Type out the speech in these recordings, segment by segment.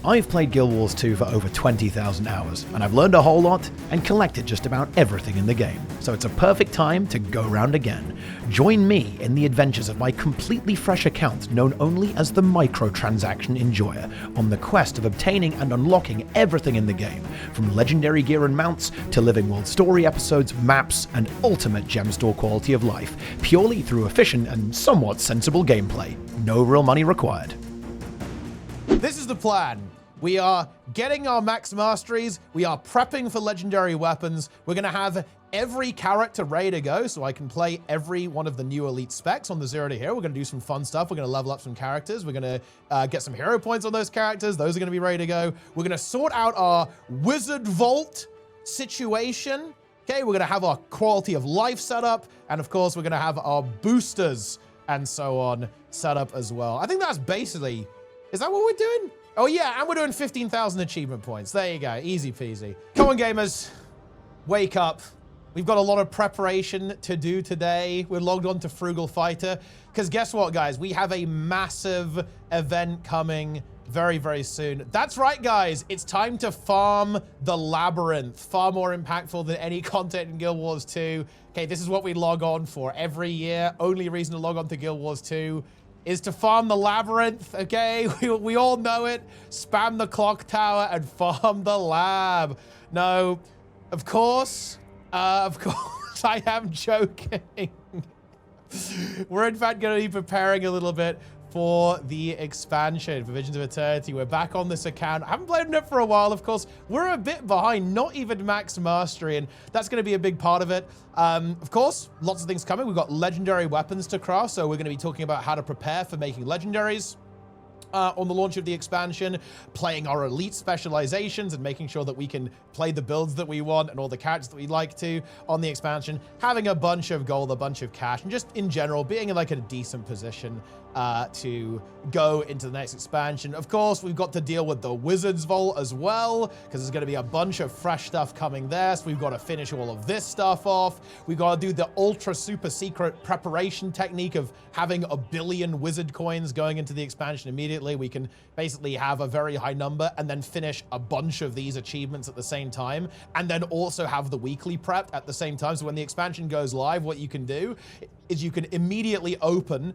I've played Guild Wars 2 for over 20,000 hours, and I've learned a whole lot and collected just about everything in the game, so it's a perfect time to go round again. Join me in the adventures of my completely fresh account known only as the Microtransaction Enjoyer, on the quest of obtaining and unlocking everything in the game, from legendary gear and mounts to living world story episodes, maps, and ultimate gem store quality of life, purely through efficient and somewhat sensible gameplay. No real money required. This is the plan. We are getting our max masteries. We are prepping for legendary weapons. We're going to have every character ready to go so I can play every one of the new elite specs on the 0 to hero. We're going to do some fun stuff. We're going to level up some characters. We're going to get some hero points on those characters. Those are going to be ready to go. We're going to sort out our wizard vault situation. Okay, we're going to have our quality of life set up. And of course, we're going to have our boosters and so on set up as well. I think that's basically... Is that what we're doing? Oh yeah, and we're doing 15,000 achievement points. There you go, easy peasy. Come on gamers, wake up. We've got a lot of preparation to do today. We're logged on to Frugal Fighter, because guess what guys? We have a massive event coming very, very soon. That's right guys, it's time to farm the labyrinth. Far more impactful than any content in Guild Wars 2. Okay, this is what we log on for every year. Only reason to log on to Guild Wars 2 is to farm the labyrinth, okay? We all know it. Spam the clock tower and farm the lab. No, of course, I am joking. We're in fact going to be preparing a little bit for the expansion for Visions of Eternity. We're back on this account. I haven't played on it for a while, of course. We're a bit behind, not even max mastery, and that's going to be a big part of it. Of course, lots of things coming. We've got legendary weapons to craft, so we're going to be talking about how to prepare for making legendaries. On the launch of the expansion, playing our elite specializations and making sure that we can play the builds that we want and all the characters that we like to on the expansion, having a bunch of gold, a bunch of cash, and just in general being in like a decent position to go into the next expansion. Of course, we've got to deal with the Wizards Vault as well, because there's going to be a bunch of fresh stuff coming there, so we've got to finish all of this stuff off. We've got to do the ultra super secret preparation technique of having 1 billion wizard coins going into the expansion immediately. We can basically have a very high number and then finish a bunch of these achievements at the same time, and then also have the weekly prep at the same time. So when the expansion goes live, what you can do is you can immediately open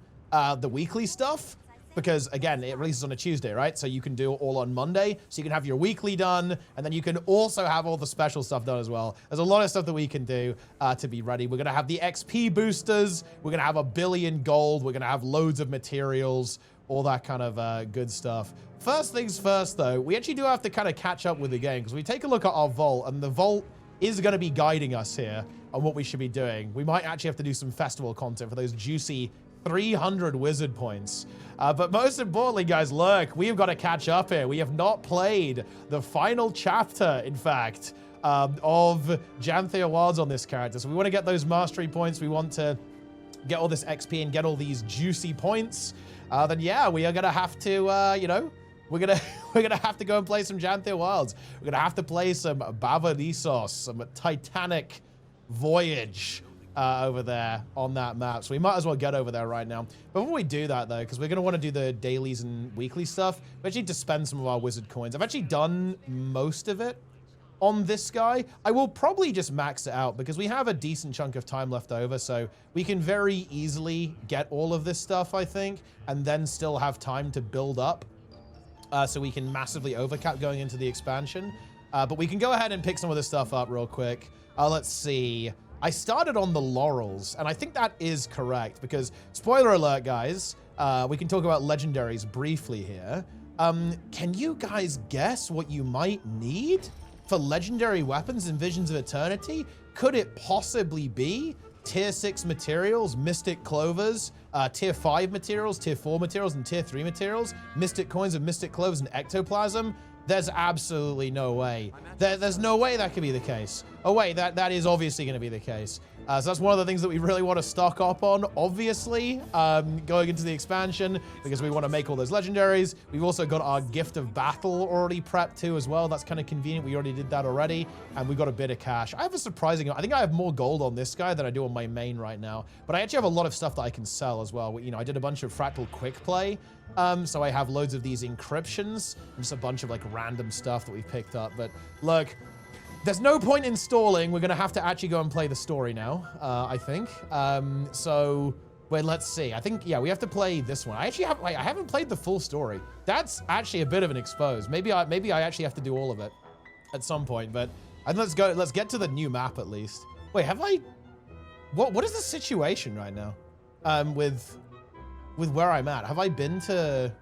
the weekly stuff, because again, it releases on a Tuesday, right? So you can do it all on Monday. So you can have your weekly done, and then you can also have all the special stuff done as well. There's a lot of stuff that we can do to be ready. We're gonna have the XP boosters. We're gonna have 1 billion gold. We're gonna have loads of materials, all that kind of good stuff. First things first though, we actually do have to kind of catch up with the game, because we take a look at our vault, and the vault is gonna be guiding us here on what we should be doing. We might actually have to do some festival content for those juicy 300 wizard points. But most importantly, guys, look, we've got to catch up here. We have not played the final chapter, in fact, of Janthea Wilds on this character. So we want to get those mastery points. We want to get all this XP and get all these juicy points. Then yeah, we are going to have to, you know, we're gonna have to go and play some Janthea Wilds. We're gonna have to play some Bava Nisos, some Titanic Voyage over there on that map. So we might as well get over there right now. Before we do that though, because we're going to want to do the dailies and weekly stuff, we actually need to spend some of our wizard coins. I've actually done most of it on this guy. I will probably just max it out because we have a decent chunk of time left over, so we can very easily get all of this stuff, I think, and then still have time to build up, so we can massively overcap going into the expansion. But we can go ahead and pick some of this stuff up real quick. Let's see. I started on the Laurels, and I think that is correct because, spoiler alert, guys, we can talk about legendaries briefly here. Can you guys guess what you might need for legendary weapons in Visions of Eternity? Could it possibly be tier 6 materials, Mystic Clovers, tier 5 materials, tier 4 materials, and tier 3 materials, Mystic Coins of Mystic Clovers and Ectoplasm? There's absolutely no way. There's no way that could be the case. Oh wait, that is obviously going to be the case. So that's one of the things that we really want to stock up on, obviously, going into the expansion, because we want to make all those legendaries. We've also got our Gift of Battle already prepped too as well. That's kind of convenient. We already did that already. And we've got a bit of cash. I have a surprising, I think I have more gold on this guy than I do on my main right now. But I actually have a lot of stuff that I can sell as well. You know, I did a bunch of Fractal Quick Play. So I have loads of these encryptions and just a bunch of like random stuff that we've picked up. But look, there's no point in stalling. We're going to have to actually go and play the story now, I think. So, wait, let's see. I think, yeah, we have to play this one. I haven't played the full story. That's actually a bit of an expose. Maybe I actually have to do all of it at some point. But let's get to the new map at least. Wait, have I? What is the situation right now? With where I'm at? Have I been to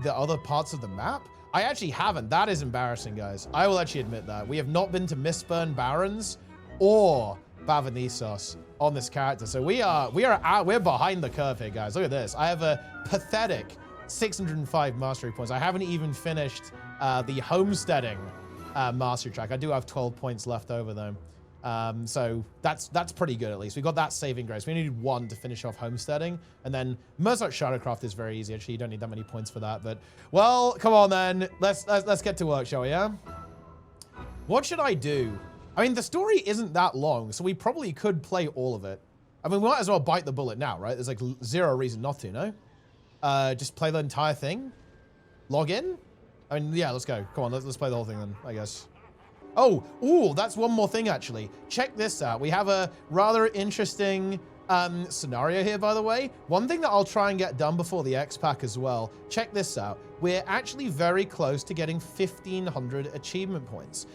the other parts of the map? I actually haven't. That is embarrassing, guys. I will actually admit that. We have not been to Mistburn Barrens or Bavanisos on this character. So we're behind the curve here, guys. Look at this. I have a pathetic 605 mastery points. I haven't even finished the homesteading mastery track. I do have 12 points left over though. So that's pretty good at least. We got that saving grace. We needed 1 to finish off homesteading. And then Mozart Shadowcraft is very easy. Actually, you don't need that many points for that. But, well, come on then. Let's get to work, shall we, yeah? What should I do? I mean, the story isn't that long, so we probably could play all of it. I mean, we might as well bite the bullet now, right? There's like zero reason not to, no? Just play the entire thing? Log in? I mean, yeah, let's go. Come on, let's play the whole thing then, I guess. Oh, ooh, that's one more thing, actually. Check this out. We have a rather interesting scenario here, by the way. One thing that I'll try and get done before the X-Pack as well. Check this out. We're actually very close to getting 1,500 achievement points.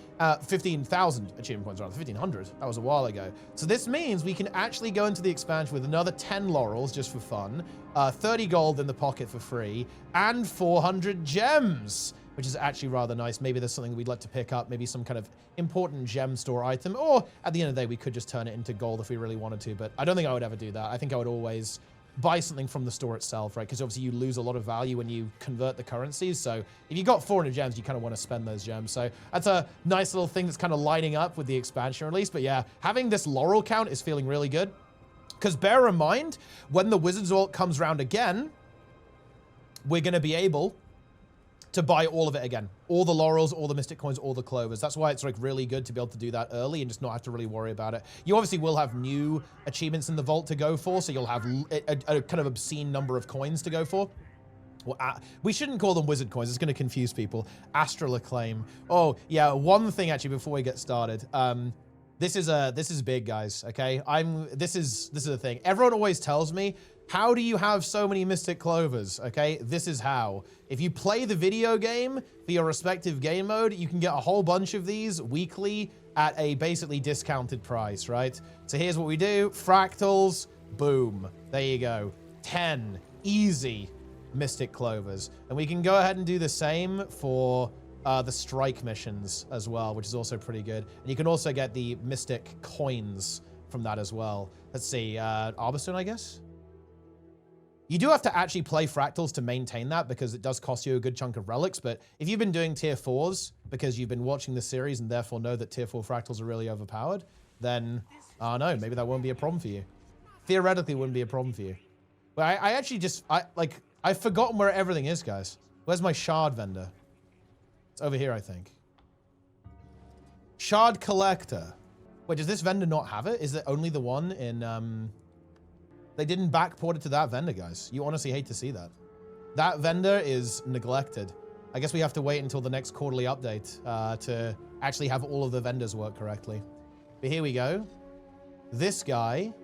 15,000 achievement points, rather. 1,500. That was a while ago. So this means we can actually go into the expansion with another 10 laurels just for fun, 30 gold in the pocket for free, and 400 gems, which is actually rather nice. Maybe there's something we'd like to pick up, maybe some kind of important gem store item, or at the end of the day, we could just turn it into gold if we really wanted to, but I don't think I would ever do that. I think I would always buy something from the store itself, right? Because obviously you lose a lot of value when you convert the currencies. So if you got 400 gems, you kind of want to spend those gems. So that's a nice little thing that's kind of lining up with the expansion release. But yeah, having this laurel count is feeling really good. Because bear in mind, when the Wizard's Vault comes around again, we're going to be able to buy all of it again. All the laurels, all the mystic coins, all the clovers. That's why it's like really good to be able to do that early and just not have to really worry about it. You obviously will have new achievements in the vault to go for, so you'll have a kind of obscene number of coins to go for. Well, we shouldn't call them wizard coins. It's going to confuse people. Astral Acclaim. Oh, yeah, one thing actually before we get started. This is big, guys, okay? This is the thing. Everyone always tells me, how do you have so many Mystic Clovers, okay? This is how. If you play the video game for your respective game mode, you can get a whole bunch of these weekly at a basically discounted price, right? So here's what we do. Fractals, boom. There you go. 10 easy Mystic Clovers. And we can go ahead and do the same for the strike missions as well, which is also pretty good. And you can also get the Mystic Coins from that as well. Let's see, Arborstone, I guess? You do have to actually play Fractals to maintain that because it does cost you a good chunk of relics, but if you've been doing tier 4s because you've been watching the series and therefore know that tier 4 Fractals are really overpowered, then, I don't know, maybe that won't be a problem for you. Theoretically, it wouldn't be a problem for you. But I actually just, I've forgotten where everything is, guys. Where's my shard vendor? It's over here, I think. Shard Collector. Wait, does this vendor not have it? Is it only the one in, They didn't backport it to that vendor, guys. You honestly hate to see that. That vendor is neglected. I guess we have to wait until the next quarterly update to actually have all of the vendors work correctly. But here we go. This guy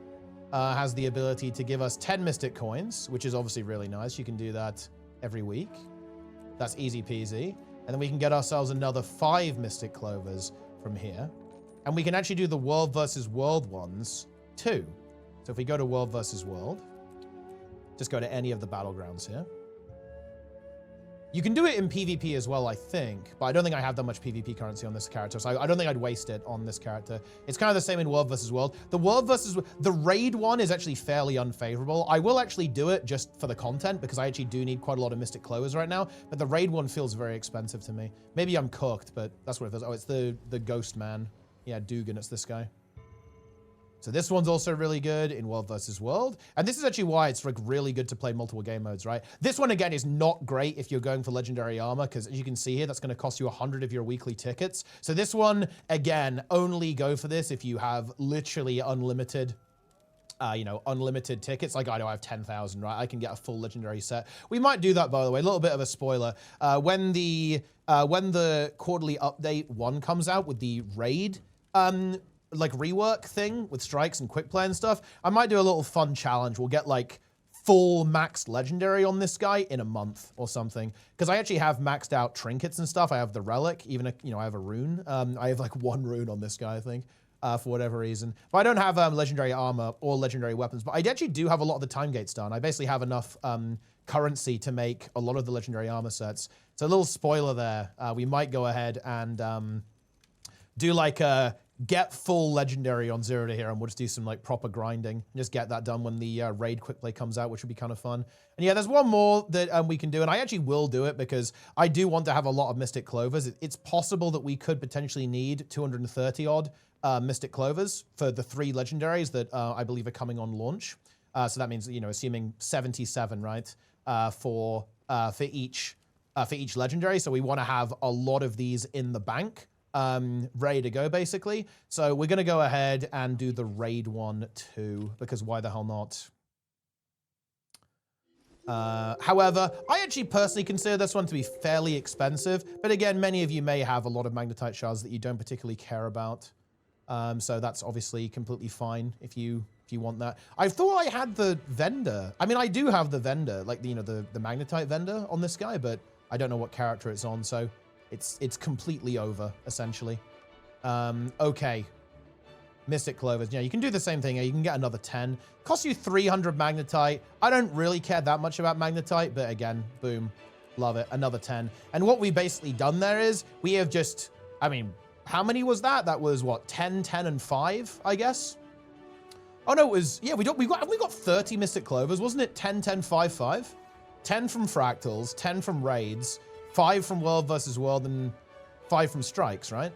has the ability to give us 10 Mystic Coins, which is obviously really nice. You can do that every week. That's easy peasy. And then we can get ourselves another 5 Mystic Clovers from here. And we can actually do the World versus World ones too. So if we go to World versus World, just go to any of the battlegrounds here. You can do it in PvP as well, I think, but I don't think I have that much PvP currency on this character, so I don't think I'd waste it on this character. It's kind of the same in World versus World. The raid one is actually fairly unfavorable. I will actually do it just for the content because I actually do need quite a lot of Mystic Clovers right now, but the raid one feels very expensive to me. Maybe I'm cooked, but that's what it feels. Oh, it's the Ghost Man. Yeah, Dugan, it's this guy. So this one's also really good in World versus World. And this is actually why it's like really good to play multiple game modes, right? This one, again, is not great if you're going for legendary armor, because as you can see here, that's going to cost you 100 of your weekly tickets. So this one, again, only go for this if you have literally unlimited unlimited tickets. Like, I know I have 10,000, right? I can get a full legendary set. We might do that, by the way. A little bit of a spoiler. When the quarterly update 1 comes out with the raid, like rework thing with strikes and quick play and stuff, I might do a little fun challenge. We'll get like full maxed legendary on this guy in a month or something. Because I actually have maxed out trinkets and stuff. I have the relic, even, I have a rune. I have like 1 rune on this guy, I think. For whatever reason. But I don't have legendary armor or legendary weapons, but I actually do have a lot of the time gates done. I basically have enough currency to make a lot of the legendary armor sets. So a little spoiler there. We might go ahead and do like a get full legendary on 0 to Hero, and we'll just do some like proper grinding. Just get that done when the raid quick play comes out, which would be kind of fun. And yeah, there's one more that we can do, and I actually will do it because I do want to have a lot of Mystic Clovers. It's possible that we could potentially need 230 odd Mystic Clovers for the 3 legendaries that I believe are coming on launch. So that means, assuming 77, right, for each legendary. So we want to have a lot of these in the bank, ready to go, basically. So we're going to go ahead and do the raid one too, because why the hell not? However, I actually personally consider this one to be fairly expensive. But again, many of you may have a lot of magnetite shards that you don't particularly care about. So that's obviously completely fine if you want that. I thought I had the vendor. I mean, I do have the vendor, like the magnetite vendor on this guy, but I don't know what character it's on, so it's completely over essentially. Okay, Mystic Clovers. Yeah, you can do the same thing. You can get another 10. Costs you 300 magnetite. I don't really care that much about magnetite, but again, boom, love it. Another 10. And what we basically done there is we have just, I mean, how many was that? That was what, 10, 10, and 5, I guess? Oh no, it was, yeah, we got 30 Mystic Clovers, wasn't it? 10, 10, 5, 5? 10 from Fractals, 10 from Raids, 5 from World versus World, and 5 from Strikes, right?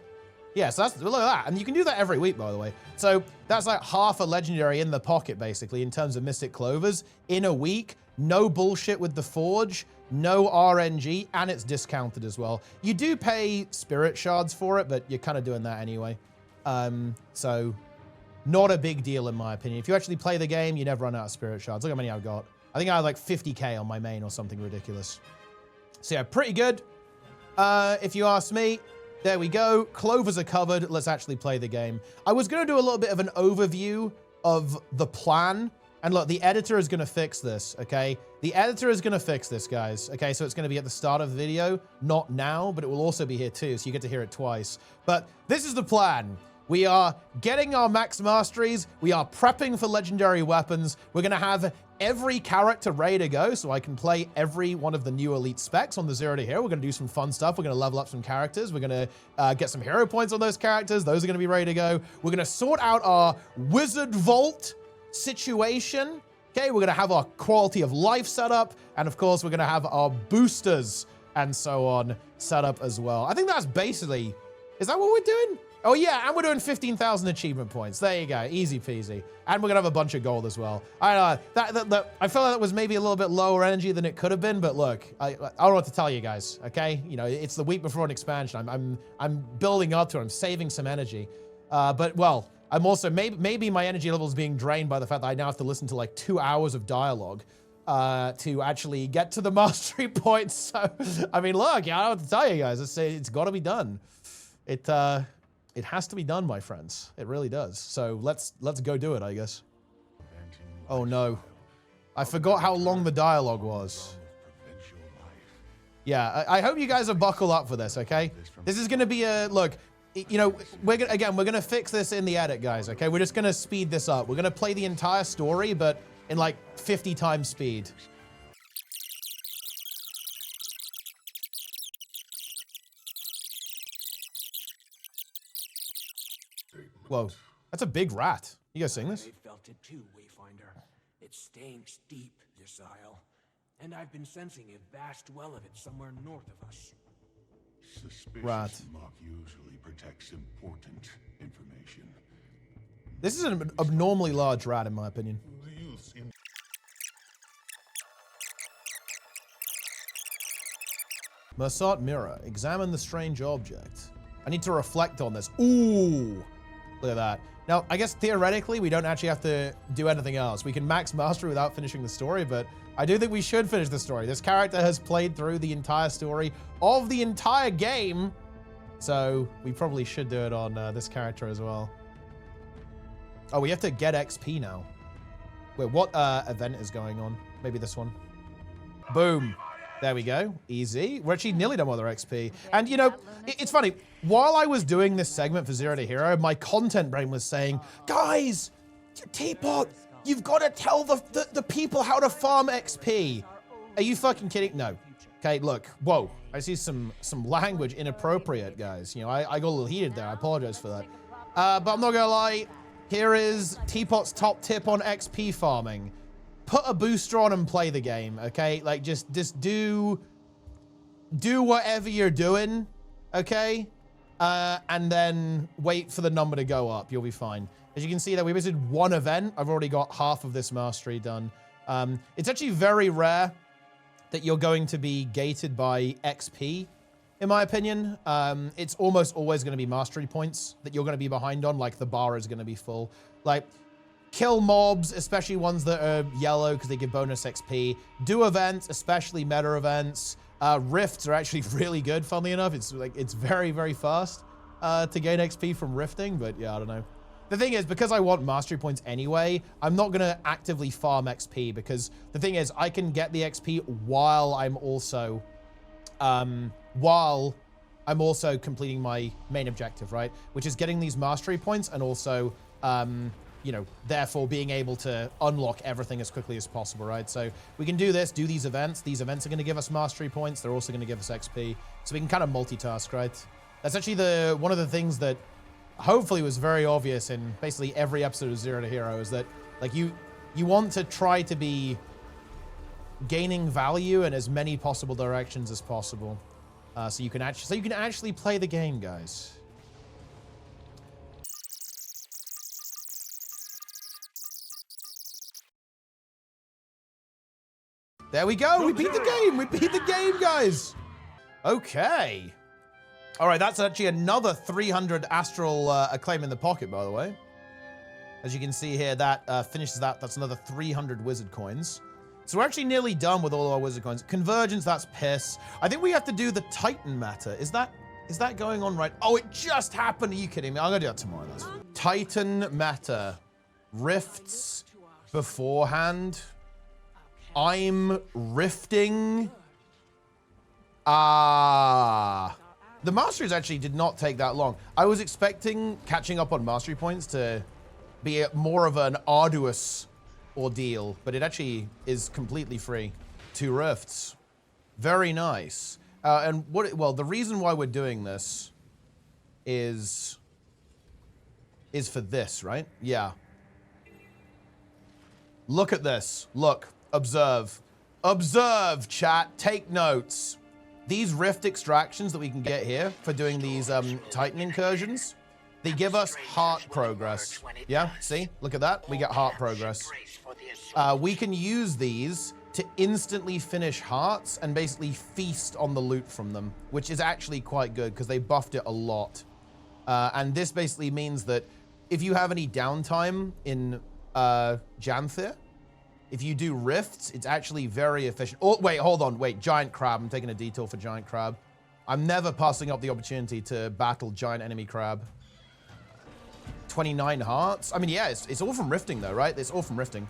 Yeah, so that's, look at that. And you can do that every week, by the way. So that's like half a legendary in the pocket, basically, in terms of Mystic Clovers in a week. No bullshit with the Forge, no RNG, and it's discounted as well. You do pay spirit shards for it, but you're kind of doing that anyway. So not a big deal in my opinion. If you actually play the game, you never run out of spirit shards. Look how many I've got. I think I have like 50k on my main or something ridiculous. So yeah, pretty good. If you ask me. There we go. Clovers are covered. Let's actually play the game. I was going to do a little bit of an overview of the plan. And look, the editor is going to fix this, okay? The editor is going to fix this, guys. Okay, so it's going to be at the start of the video. Not now, but it will also be here too, so you get to hear it twice. But this is the plan. We are getting our max masteries. We are prepping for legendary weapons. We're going to have every character ready to go so I can play every one of the new elite specs on the 0 to Hero. We're going to do some fun stuff. We're going to level up some characters. We're going to get some hero points on those characters. Those are going to be ready to go. We're going to sort out our Wizard Vault situation. Okay, we're going to have our quality of life set up. And of course, we're going to have our boosters and so on set up as well. I think that's basically, is that what we're doing? Oh yeah, and we're doing 15,000 achievement points. There you go, easy peasy. And we're gonna have a bunch of gold as well. I know, I felt like that was maybe a little bit lower energy than it could have been, but look, I don't know what to tell you guys, okay? It's the week before an expansion. I'm building up to it, I'm saving some energy. But well, I'm also, maybe my energy level is being drained by the fact that I now have to listen to like 2 hours of dialogue to actually get to the mastery points. So, I mean, look, I don't know what to tell you guys. It's gotta be done. It has to be done, my friends. It really does. So let's go do it, I guess. Oh no. I forgot how long the dialogue was. Yeah, I hope you guys are buckle up for this, okay? This is gonna be a, look, we're gonna fix this in the edit, guys, okay? We're just gonna speed this up. We're gonna play the entire story, but in like 50 times speed. Whoa, that's a big rat. You guys sing this? I felt it too, Wayfinder. It stanks deep, this isle. And I've been sensing a vast well of it somewhere north of us. Suspicious muck usually protects important information. This is an abnormally large rat, in my opinion. Mersat mirror. Examine the strange object. I need to reflect on this. Ooh! Look at that. Now, I guess theoretically, we don't actually have to do anything else. We can max mastery without finishing the story, but I do think we should finish the story. This character has played through the entire story of the entire game, so we probably should do it on this character as well. Oh, we have to get XP now. Wait, what event is going on? Maybe this one. Boom. There we go. Easy. We're actually nearly done with our XP. And, you know, it's funny. While I was doing this segment for Zero to Hero, my content brain was saying, guys, Teapot, you've got to tell the people how to farm XP. Are you fucking kidding? No. Okay, look. Whoa. I see some language inappropriate, guys. You know, I got a little heated there. I apologize for that. But I'm not going to lie. Here is Teapot's top tip on XP farming. Put a booster on and play the game, okay? Like, just do whatever you're doing, okay? And then wait for the number to go up. You'll be fine. As you can see that we visited one event. I've already got half of this mastery done. It's actually very rare that you're going to be gated by XP, in my opinion. It's almost always going to be mastery points that you're going to be behind on, like the bar is going to be full. Like, kill mobs, especially ones that are yellow because they give bonus XP. Do events, especially meta events. Rifts are actually really good, funnily enough. It's very, very fast to gain XP from rifting, but yeah, I don't know. The thing is, because I want mastery points anyway, I'm not going to actively farm XP because the thing is, I can get the XP while I'm also completing my main objective, right? Which is getting these mastery points and also, you know, therefore being able to unlock everything as quickly as possible, right? So we can do this, do these events. These events are going to give us mastery points. They're also going to give us XP. So we can kind of multitask, right? That's actually one of the things that hopefully was very obvious in basically every episode of Zero to Hero is that, like, you want to try to be gaining value in as many possible directions as possible. So you can actually play the game, guys. There we go. We beat the game. We beat the game, guys. Okay. All right, that's actually another 300 astral acclaim in the pocket, by the way. As you can see here, that finishes that. That's another 300 wizard coins. So we're actually nearly done with all of our wizard coins. Convergence, that's piss. I think we have to do the Titan meta. Is that going on right? Oh, it just happened. Are you kidding me? I'm gonna do that tomorrow. That's fine. Titan meta. Rifts beforehand. I'm rifting. The masteries actually did not take that long. I was expecting catching up on mastery points to be more of an arduous ordeal, but it actually is completely free. 2 rifts. Very nice. And well, the reason why we're doing this is for this, right? Yeah. Look at this. Look. Observe. Observe, chat. Take notes. These rift extractions that we can get here for doing these Titan incursions, they give us heart progress. Yeah, see? Look at that. We get heart progress. We can use these to instantly finish hearts and basically feast on the loot from them, which is actually quite good because they buffed it a lot. And this basically means that if you have any downtime in Janthir, if you do rifts, it's actually very efficient. Oh, wait, hold on. Wait, giant crab. I'm taking a detour for giant crab. I'm never passing up the opportunity to battle giant enemy crab. 29 hearts. I mean, yeah, it's all from rifting though, right? It's all from rifting.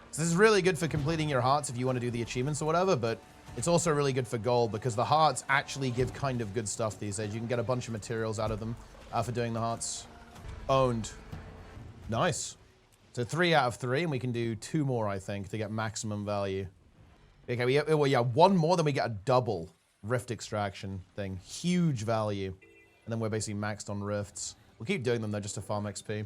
So this is really good for completing your hearts if you want to do the achievements or whatever, but it's also really good for gold because the hearts actually give kind of good stuff these days. You can get a bunch of materials out of them for doing the hearts. Owned. Nice. So 3 out of 3, and we can do 2 more, I think, to get maximum value. Okay, well, yeah, 1 more, then we get a double rift extraction thing. Huge value. And then we're basically maxed on rifts. We'll keep doing them, though, just to farm XP.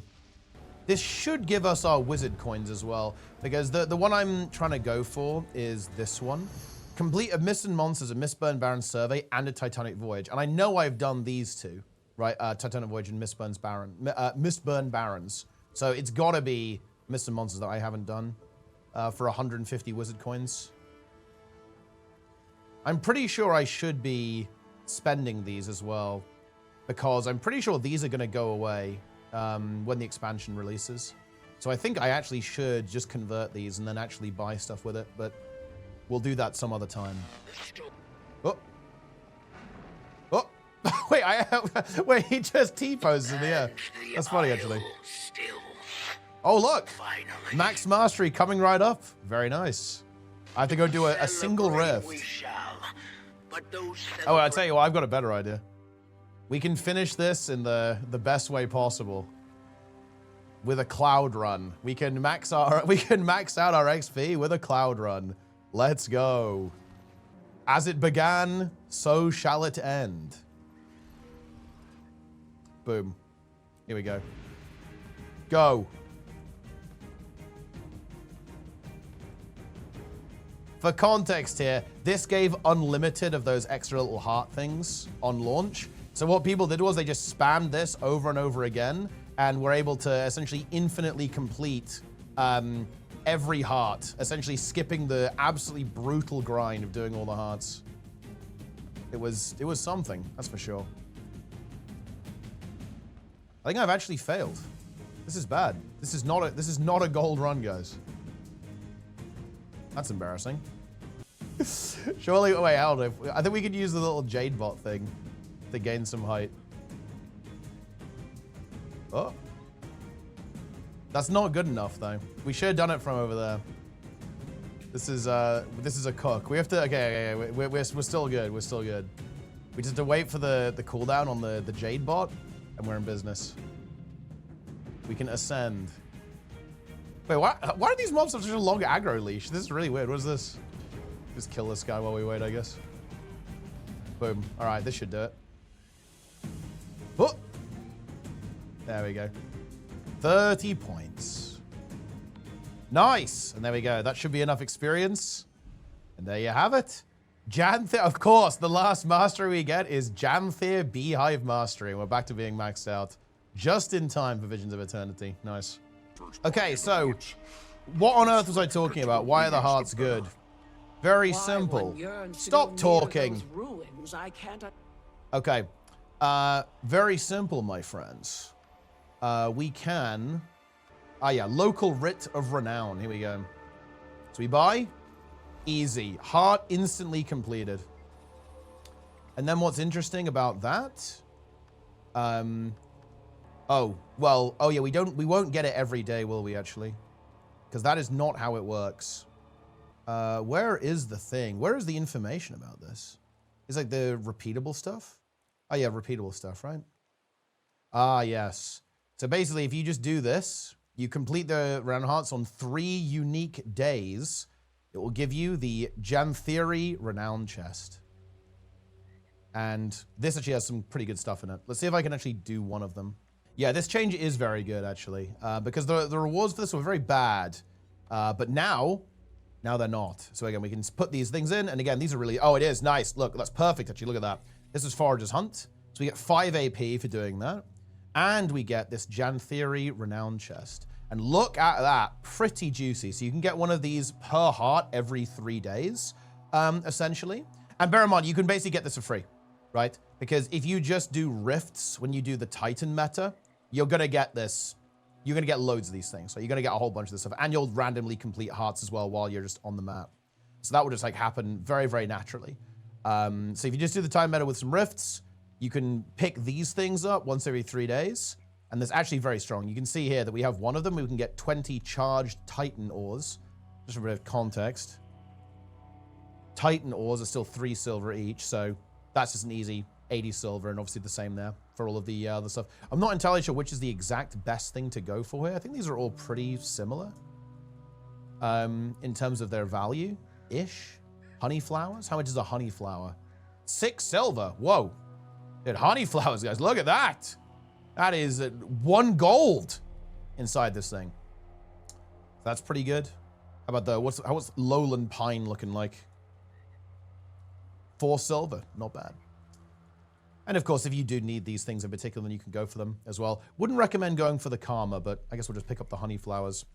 This should give us our wizard coins as well, because the one I'm trying to go for is this one. Complete a Mist and Monsters, a Mistburn Barrens survey, and a Titanic Voyage. And I know I've done these 2, right? Titanic Voyage and Mistburn Barrens. So it's got to be Mr. Monsters that I haven't done for 150 wizard coins. I'm pretty sure I should be spending these as well, because I'm pretty sure these are going to go away when the expansion releases. So I think I actually should just convert these and then actually buy stuff with it, but we'll do that some other time. Oh. Oh. Wait, he just T-poses in the air. That's funny, actually. Oh, look. Max Mastery coming right up. Very nice. I have to go do a single rift. Oh, I'll tell you what, I've got a better idea. We can finish this in the best way possible. With a cloud run. We can max out our XP with a cloud run. Let's go. As it began, so shall it end. Boom. Here we go. Go. For context here, this gave unlimited of those extra little heart things on launch. So what people did was they just spammed this over and over again, and were able to essentially infinitely complete every heart, essentially skipping the absolutely brutal grind of doing all the hearts. It was something, that's for sure. I think I've actually failed. This is bad. This is not a gold run, guys. That's embarrassing. Surely, wait, hold on. I think we could use the little jade bot thing to gain some height. Oh. That's not good enough, though. We should have done it from over there. This is a cook. We have to, okay, we're still good. We're still good. We just have to wait for the cooldown on the jade bot, and we're in business. We can ascend. Wait, why do these mobs have such a long aggro leash? This is really weird. What is this? Just kill this guy while we wait, I guess. Boom. All right, this should do it. Oh. There we go. 30 points. Nice. And there we go. That should be enough experience. And there you have it. Janthier, of course, the last mastery we get is Janthier Beehive Mastery. We're back to being maxed out. Just in time for Visions of Eternity. Nice. Okay, so what on earth was I talking about? Why are the hearts good? Very simple. Stop talking. Okay. Very simple, my friends. We can... yeah, local writ of renown. Here we go. So we buy. Easy. Heart instantly completed. And then what's interesting about that... oh, well, oh yeah, we won't get it every day, will we, actually? Because that is not how it works. Where is the thing? Where is the information about this? Is like the repeatable stuff? Oh yeah, repeatable stuff, right? Ah, yes. So basically, if you just do this, you complete the Renown Hearts on 3 unique days, it will give you the Janthier Renown chest. And this actually has some pretty good stuff in it. Let's see if I can actually do one of them. Yeah, this change is very good, actually, because the rewards for this were very bad. But now they're not. So again, we can put these things in, and again, these are really, oh, it is, nice. Look, that's perfect, actually, look at that. This is Forager's Hunt. So we get 5 AP for doing that. And we get this Janthier Renown chest. And look at that, pretty juicy. So you can get one of these per heart every 3 days, essentially. And bear in mind, you can basically get this for free, right? Because if you just do rifts when you do the Titan meta, you're gonna get this. You're gonna get loads of these things. So you're gonna get a whole bunch of this stuff. And you'll randomly complete hearts as well while you're just on the map. So that will just like happen very, very naturally. So if you just do the Titan meta with some rifts, you can pick these things up once every 3 days. And that's actually very strong. You can see here that we have one of them. We can get 20 charged Titan ores. Just for a bit of context. Titan ores are still 3 silver each. So that's just an easy 80 silver, and obviously the same there for all of the other stuff. I'm not entirely sure which is the exact best thing to go for here. I think these are all pretty similar in terms of their value-ish. Honey flowers? How much is a honey flower? 6 silver. Whoa. Dude, honey flowers, guys. Look at that. That is 1 gold inside this thing. That's pretty good. How about the, what's Lowland Pine looking like? 4 silver. Not bad. And of course, if you do need these things in particular, then you can go for them as well. Wouldn't recommend going for the karma, but I guess we'll just pick up the honey flowers.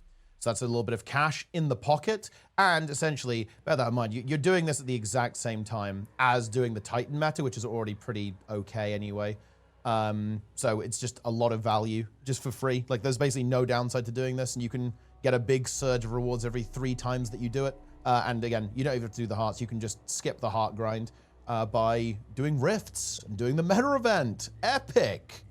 So that's a little bit of cash in the pocket. And essentially, bear that in mind, you're doing this at the exact same time as doing the Titan meta, which is already pretty okay anyway. So it's just a lot of value just for free. Like there's basically no downside to doing this, and you can get a big surge of rewards every 3 times that you do it. And again, you don't even have to do the hearts. You can just skip the heart grind by doing rifts and doing the meta event. Epic.